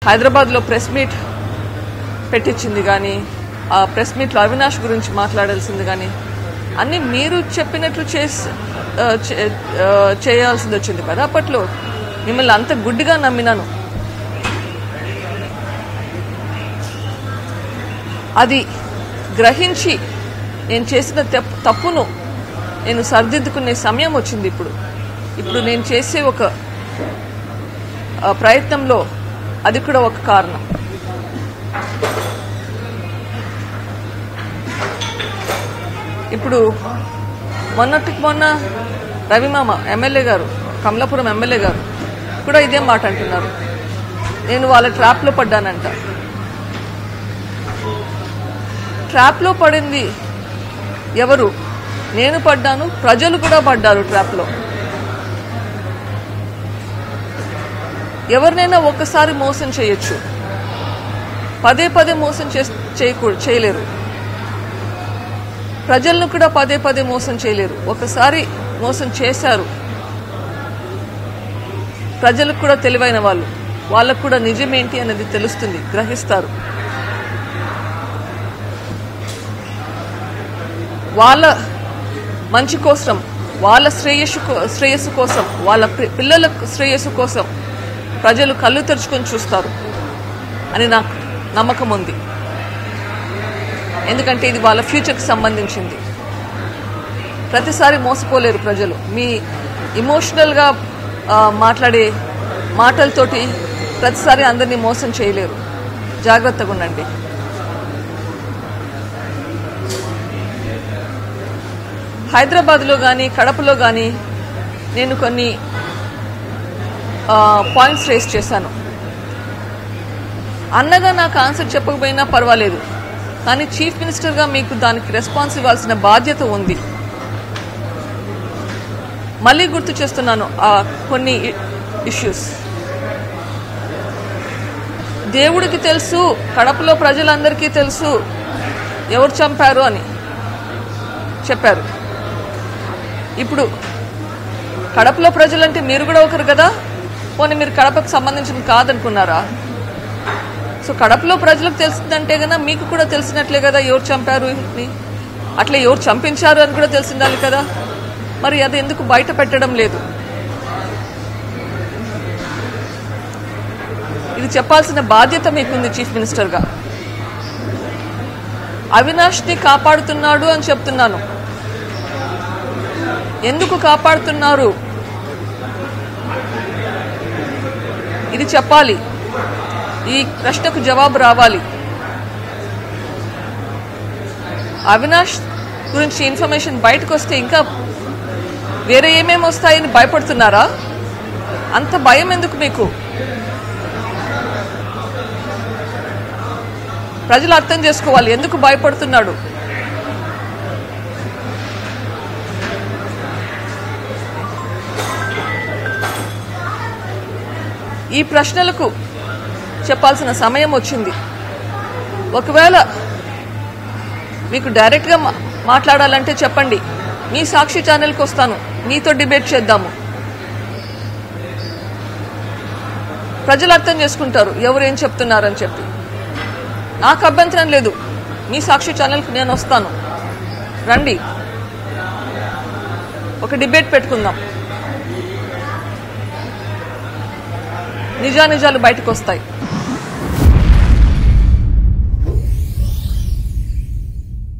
హైదరాబాద్లో press meet పెట్టించింది కానీ ఆ ప్రెస్ మీట్లో అవినాష్ గురించి మాట్లాడాల్సింది కానీ అన్నీ మీరు చెప్పినట్లు చేయాల్సింది వచ్చింది కదా. అప్పట్లో మిమ్మల్ని అంత గుడ్డిగా నమ్మినాను. అది గ్రహించి నేను చేసిన తప్పును నేను సరిదిద్దుకునే సమయం వచ్చింది. ఇప్పుడు నేను చేసే ఒక ప్రయత్నంలో అది కూడా ఒక కారణం. ఇప్పుడు మొన్న రవిమామ ఎమ్మెల్యే గారు, కమలాపురం ఎమ్మెల్యే గారు కూడా ఇదే మాట అంటున్నారు. నేను వాళ్ళ ట్రాప్లో పడ్డానంట. ట్రాప్లో పడింది ఎవరు? నేను పడ్డాను, ప్రజలు కూడా పడ్డారు ట్రాప్లో. ఎవరినైనా ఒక్కసారి మోసం చేయొచ్చు, పదే పదే మోసం చేయలేరు. ప్రజలను కూడా పదే పదే మోసం చేయలేరు. ఒకసారి మోసం చేశారు. ప్రజలకు కూడా తెలివైన వాళ్ళు, వాళ్ళకు కూడా నిజమేంటి అనేది తెలుస్తుంది, గ్రహిస్తారు. వాళ్ళ మంచి కోసం, వాళ్ళ శ్రేయస్సు కోసం, వాళ్ళ పిల్లల శ్రేయస్సు కోసం ప్రజలు కళ్ళు తెరుచుకొని చూస్తారు అని నాకు నమ్మకం ఉంది. ఎందుకంటే ఇది వాళ్ళ ఫ్యూచర్కి సంబంధించింది. ప్రతిసారి మోసపోలేరు ప్రజలు. మీ ఇమోషనల్గా మాట్లాడే మాటలతోటి ప్రతిసారి అందరినీ మోసం చేయలేరు. జాగ్రత్తగా ఉండండి. హైదరాబాద్లో కానీ కడపలో కానీ నేను కొన్ని పాయింట్స్ రేస్ చేశాను. అన్నగా నాకు ఆన్సర్ చెప్పకపోయినా పర్వాలేదు, కానీ చీఫ్ మినిస్టర్గా మీకు దానికి రెస్పాన్స్ ఇవ్వాల్సిన బాధ్యత ఉంది. మళ్ళీ గుర్తు చేస్తున్నాను కొన్ని ఇష్యూస్. దేవుడికి తెలుసు, కడపలో ప్రజలందరికీ తెలుసు ఎవరు చంపారు అని చెప్పారు. ఇప్పుడు కడపలో ప్రజలంటే మీరు కూడా ఒకరు కదా. పోనీ మీరు కడపకు సంబంధించిన కాదనుకున్నారా? సో కడపలో ప్రజలకు తెలిసిందంటే కదా మీకు కూడా తెలిసినట్లే కదా ఎవరు చంపారు అని. అట్లా ఎవరు చంపించారు అని కూడా తెలిసిండాలి కదా. మరి అది ఎందుకు బయట పెట్టడం లేదు? ఇది చెప్పాల్సిన బాధ్యత మీకుంది చీఫ్ మినిస్టర్గా. అవినాష్ని కాపాడుతున్నాడు అని చెప్తున్నాను. ఎందుకు కాపాడుతున్నారు ఇది చెప్పాలి. ఈ ప్రశ్నకు జవాబు రావాలి. అవినాష్ గురించి ఇన్ఫర్మేషన్ బయటకు వస్తే ఇంకా వేరే ఏమేమి వస్తాయని భయపడుతున్నారా? అంత భయం ఎందుకు మీకు? ప్రజలు అర్థం చేసుకోవాలి ఎందుకు భయపడుతున్నాడు. ఈ ప్రశ్నలకు చెప్పాల్సిన సమయం వచ్చింది. ఒకవేళ మీకు డైరెక్ట్గా మాట్లాడాలంటే చెప్పండి, మీ సాక్షి ఛానల్కి వస్తాను, మీతో డిబేట్ చేద్దాము. ప్రజలు అర్థం చేసుకుంటారు ఎవరేం చెప్తున్నారని చెప్పి. నాకు అభ్యంతరం లేదు, మీ సాక్షి ఛానల్కి నేను వస్తాను, రండి, ఒక డిబేట్ పెట్టుకుందాం. నిజానిజాలు బయటకు వస్తాయి.